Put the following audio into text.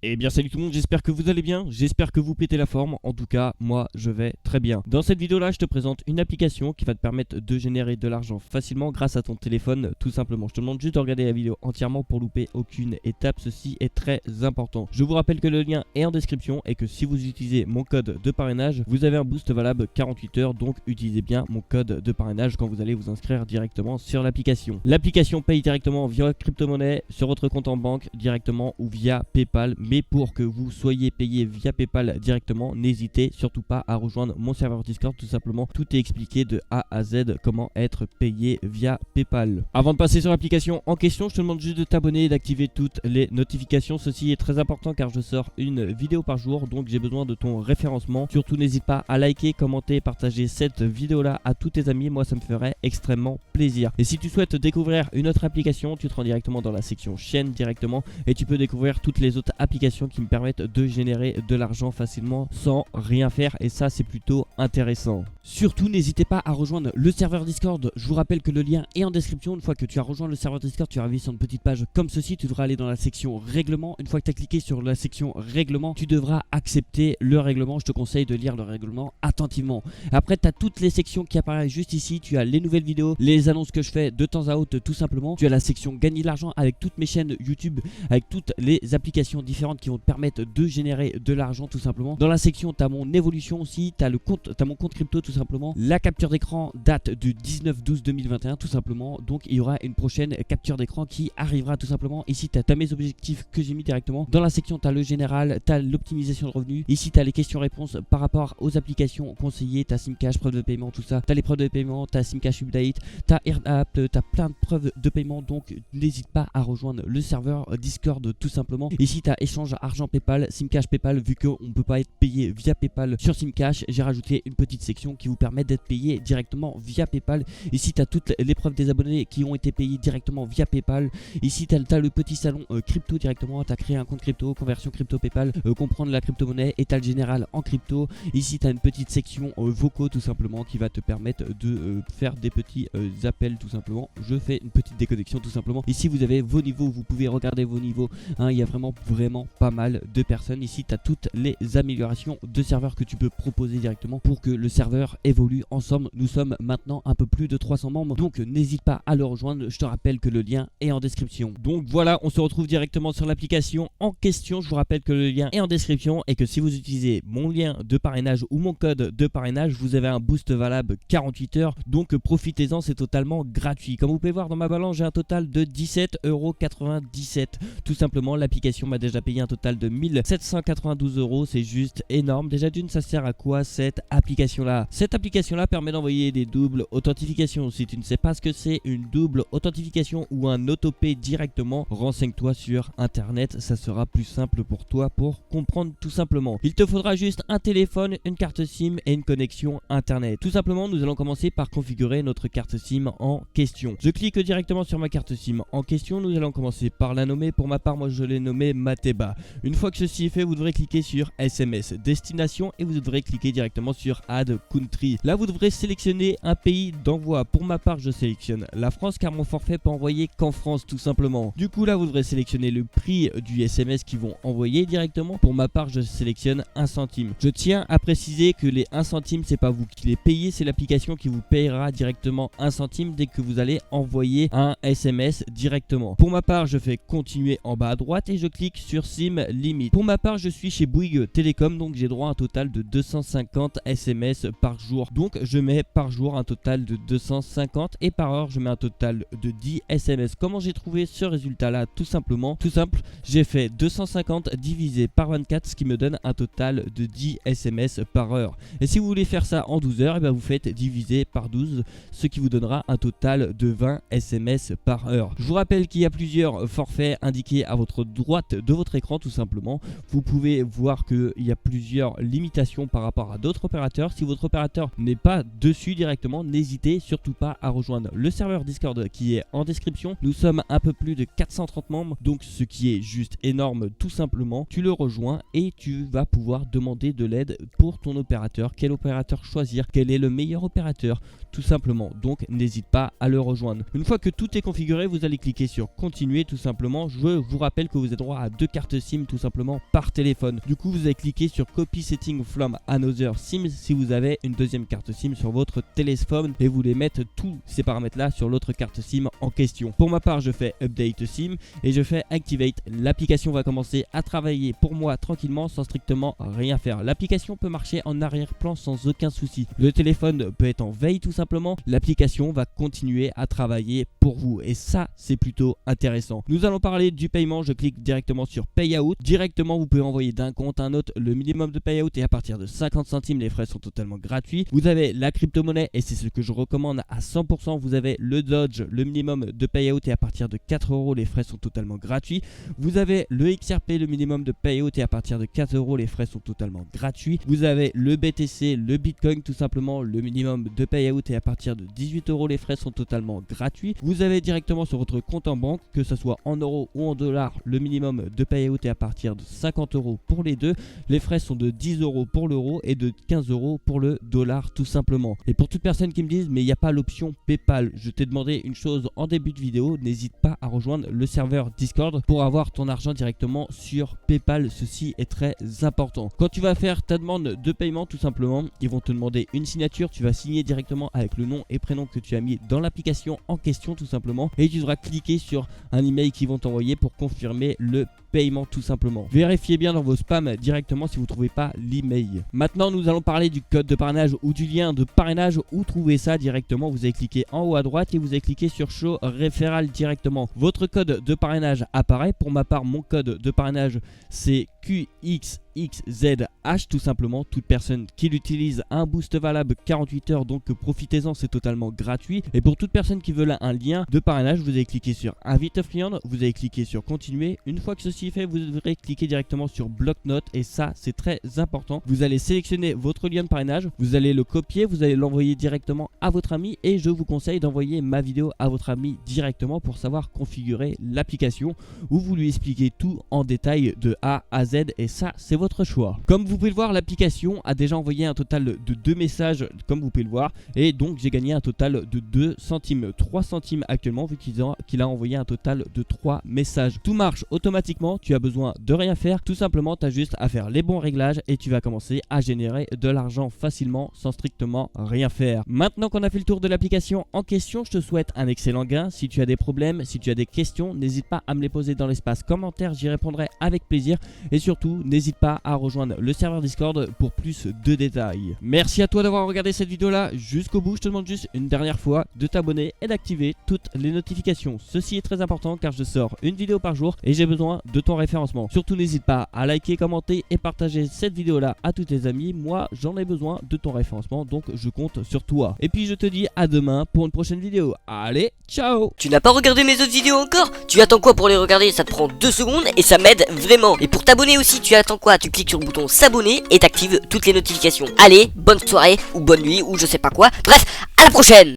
Eh bien salut tout le monde, j'espère que vous allez bien, j'espère que vous pétez la forme, en tout cas moi je vais très bien. Dans cette vidéo là je te présente une application qui va te permettre de générer de l'argent facilement grâce à ton téléphone tout simplement. Je te demande juste de regarder la vidéo entièrement pour louper aucune étape, ceci est très important. Je vous rappelle que le lien est en description et que si vous utilisez mon code de parrainage, vous avez un boost valable 48 heures, donc utilisez bien mon code de parrainage quand vous allez vous inscrire directement sur l'application. L'application paye directement via crypto-monnaie sur votre compte en banque directement ou via PayPal. Mais pour que vous soyez payé via PayPal directement, n'hésitez surtout pas à rejoindre mon serveur Discord. Tout simplement, tout est expliqué de A à Z comment être payé via PayPal. Avant de passer sur l'application en question, je te demande juste de t'abonner et d'activer toutes les notifications. Ceci est très important car je sors une vidéo par jour, donc j'ai besoin de ton référencement. Surtout, n'hésite pas à liker, commenter et partager cette vidéo là à tous tes amis. Moi, ça me ferait extrêmement plaisir. Et si tu souhaites découvrir une autre application, tu te rends directement dans la section chaîne directement et tu peux découvrir toutes les autres applications qui me permettent de générer de l'argent facilement sans rien faire, et ça c'est plutôt intéressant. Surtout n'hésitez pas à rejoindre le serveur Discord, je vous rappelle que le lien est en description. Une fois que tu as rejoint le serveur Discord, tu vas arriver sur une petite page comme ceci, tu devras aller dans la section règlement. Une fois que tu as cliqué sur la section règlement, tu devras accepter le règlement. Je te conseille de lire le règlement attentivement. Après tu as toutes les sections qui apparaissent juste ici, tu as les nouvelles vidéos, les annonces que je fais de temps à autre tout simplement. Tu as la section gagner de l'argent avec toutes mes chaînes YouTube, avec toutes les applications différentes qui vont te permettre de générer de l'argent tout simplement. Dans la section tu as mon évolution aussi, tu as mon compte crypto tout simplement. La capture d'écran date du 19/12/2021 tout simplement, donc il y aura une prochaine capture d'écran qui arrivera tout simplement. Ici tu as mes objectifs que j'ai mis directement. Dans la section tu as le général, tu as l'optimisation de revenus. Ici tu as les questions-réponses par rapport aux applications conseillées, tu as Simcash, preuve de paiement, tout ça. Tu as les preuves de paiement, tu as Simcash Update, tu as AirApp, tu as plein de preuves de paiement, donc n'hésite pas à rejoindre le serveur Discord tout simplement. Ici tu as échange argent PayPal, Simcash PayPal. Vu qu'on ne peut pas être payé via PayPal sur Simcash, j'ai rajouté une petite section qui vous permet d'être payé directement via PayPal. Ici tu as toutes les preuves des abonnés qui ont été payés directement via PayPal. Ici tu as le petit salon crypto directement, tu as créé un compte crypto, conversion crypto PayPal, comprendre la crypto-monnaie, et tu as le général en crypto. Ici tu as une petite section vocaux tout simplement qui va te permettre de faire des petits appels tout simplement. Je fais une petite déconnexion tout simplement. Ici vous avez vos niveaux, vous pouvez regarder vos niveaux, hein, il y a vraiment pas mal de personnes. Ici tu as toutes les améliorations de serveur que tu peux proposer directement pour que le serveur évolue ensemble. Nous sommes maintenant un peu plus de 300 membres, donc n'hésite pas à le rejoindre. Je te rappelle que le lien est en description. Donc voilà, on se retrouve directement sur l'application en question. Je vous rappelle que le lien est en description et que si vous utilisez mon lien de parrainage ou mon code de parrainage, vous avez un boost valable 48 heures, donc profitez-en, c'est totalement gratuit. Comme vous pouvez voir dans ma balance, j'ai un total de 17,97 €. Tout simplement, l'application m'a déjà payé un total de 1792 €, c'est juste énorme. Déjà d'une, ça sert à quoi cette application là? Cette application là permet d'envoyer des doubles authentifications. Si tu ne sais pas ce que c'est une double authentification ou un autopay directement, renseigne-toi sur internet, ça sera plus simple pour toi pour comprendre tout simplement. Il te faudra juste un téléphone, une carte SIM et une connexion internet. Tout simplement, nous allons commencer par configurer notre carte SIM en question. Je clique directement sur ma carte SIM en question, nous allons commencer par la nommer. Pour ma part, moi je l'ai nommée Mateba. Une fois que ceci est fait, vous devrez cliquer sur SMS destination et vous devrez cliquer directement sur Add Country. Là vous devrez sélectionner un pays d'envoi. Pour ma part, je sélectionne la France car mon forfait peut envoyer qu'en France tout simplement. Du coup là vous devrez sélectionner le prix du SMS qu'ils vont envoyer directement. Pour ma part, je sélectionne 1 centime. Je tiens à préciser que les 1 centime, c'est pas vous qui les payez, c'est l'application qui vous payera directement 1 centime dès que vous allez envoyer un SMS directement. Pour ma part, je fais continuer en bas à droite et je clique sur SIM Limit. Pour ma part, je suis chez Bouygues Télécom, donc j'ai droit à un total de 250 SMS par jour. Donc je mets par jour un total de 250 et par heure je mets un total de 10 SMS. Comment j'ai trouvé ce résultat là? Tout simplement, tout simple, j'ai fait 250 divisé par 24, ce qui me donne un total de 10 SMS par heure. Et si vous voulez faire ça en 12 heures, et bien vous faites diviser par 12, ce qui vous donnera un total de 20 SMS par heure. Je vous rappelle qu'il y a plusieurs forfaits indiqués à votre droite de votre écran tout simplement. Vous pouvez voir qu'il y a plusieurs limitations par rapport à d'autres opérateurs. Si votre opérateur n'est pas dessus directement, n'hésitez surtout pas à rejoindre le serveur Discord qui est en description. Nous sommes un peu plus de 430 membres, donc ce qui est juste énorme tout simplement. Tu le rejoins et tu vas pouvoir demander de l'aide pour ton opérateur. Quel opérateur choisir? Quel est le meilleur opérateur? Tout simplement, donc n'hésite pas à le rejoindre. Une fois que tout est configuré, vous allez cliquer sur continuer tout simplement. Je vous rappelle que vous avez droit à 2 cartes carte SIM tout simplement par téléphone. Du coup, vous allez cliquer sur Copy Setting from Another SIM si vous avez une deuxième carte SIM sur votre téléphone et vous voulez mettre tous ces paramètres là sur l'autre carte SIM en question. Pour ma part, je fais Update SIM et je fais Activate. L'application va commencer à travailler pour moi tranquillement sans strictement rien faire. L'application peut marcher en arrière-plan sans aucun souci. Le téléphone peut être en veille tout simplement. L'application va continuer à travailler pour vous et ça, c'est plutôt intéressant. Nous allons parler du paiement. Je clique directement sur Payout. Directement, vous pouvez envoyer d'un compte à un autre. Le minimum de payout est à partir de 50 centimes. Les frais sont totalement gratuits. Vous avez la crypto-monnaie et c'est ce que je recommande à 100%. Vous avez le Dodge. Le minimum de payout est à partir de 4 €. Les frais sont totalement gratuits. Vous avez le XRP. Le minimum de payout est à partir de 4 €. Les frais sont totalement gratuits. Vous avez le BTC, le Bitcoin tout simplement. Le minimum de payout est à partir de 18 €. Les frais sont totalement gratuits. Vous avez directement sur votre compte en banque, que ce soit en euros ou en dollars, le minimum de payout est à partir de 50 € pour les deux. Les frais sont de 10 € pour l'euro et de 15 € pour le dollar tout simplement. Et pour toute personne qui me dise mais il n'y a pas l'option PayPal, je t'ai demandé une chose en début de vidéo, n'hésite pas à rejoindre le serveur Discord pour avoir ton argent directement sur PayPal. Ceci est très important. Quand tu vas faire ta demande de paiement tout simplement, ils vont te demander une signature, tu vas signer directement avec le nom et prénom que tu as mis dans l'application en question tout simplement et tu devras cliquer sur un email qu'ils vont t'envoyer pour confirmer le paiement tout simplement. Vérifiez bien dans vos spams directement si vous ne trouvez pas l'email. Maintenant, nous allons parler du code de parrainage ou du lien de parrainage. Où trouver ça directement? Vous allez cliquer en haut à droite et vous allez cliquer sur Show Referral directement. Votre code de parrainage apparaît. Pour ma part, mon code de parrainage c'est QXXZH tout simplement. Toute personne qui l'utilise a un boost valable 48 heures, donc profitez-en, c'est totalement gratuit. Et pour toute personne qui veut un lien de parrainage, vous allez cliquer sur Invite a friend, vous allez cliquer sur Continuer. Une fois que ceci est fait, vous devrez cliquer directement sur Bloc-notes et ça c'est très important. Vous allez sélectionner votre lien de parrainage, vous allez le copier, vous allez l'envoyer directement à votre ami et je vous conseille d'envoyer ma vidéo à votre ami directement pour savoir configurer l'application où vous lui expliquez tout en détail de A à Z et ça c'est votre choix. Comme vous pouvez le voir, l'application a déjà envoyé un total de 2 messages comme vous pouvez le voir et donc j'ai gagné un total de 2 centimes, 3 centimes actuellement vu qu'il a envoyé un total de 3 messages. Tout marche automatiquement, tu as besoin de rien faire, tout simplement tu as juste à faire les bons réglages et tu vas commencer à générer de l'argent facilement sans strictement rien faire. Maintenant qu'on a fait le tour de l'application en question, je te souhaite un excellent gain. Si tu as des problèmes, si tu as des questions, n'hésite pas à me les poser dans l'espace commentaire, j'y répondrai avec plaisir et surtout n'hésite pas à rejoindre le serveur Discord pour plus de détails. Merci à toi d'avoir regardé cette vidéo là jusqu'au bout. Je te demande juste une dernière fois de t'abonner et d'activer toutes les notifications. Ceci est très important car je sors une vidéo par jour et j'ai besoin de ton référencement. Surtout n'hésite pas à liker, commenter et partager cette vidéo là à tous tes amis. Moi j'en ai besoin de ton référencement donc je compte sur toi. Et puis je te dis à demain pour une prochaine vidéo. Allez, ciao! Tu n'as pas regardé mes autres vidéos encore? Tu attends quoi pour les regarder? Ça te prend 2 secondes et ça m'aide vraiment. Et pour t'abonner aussi, tu attends quoi? Tu cliques sur le bouton s'abonner et t'actives toutes les notifications. Allez, bonne soirée ou bonne nuit ou je sais pas quoi. Bref, à la prochaine!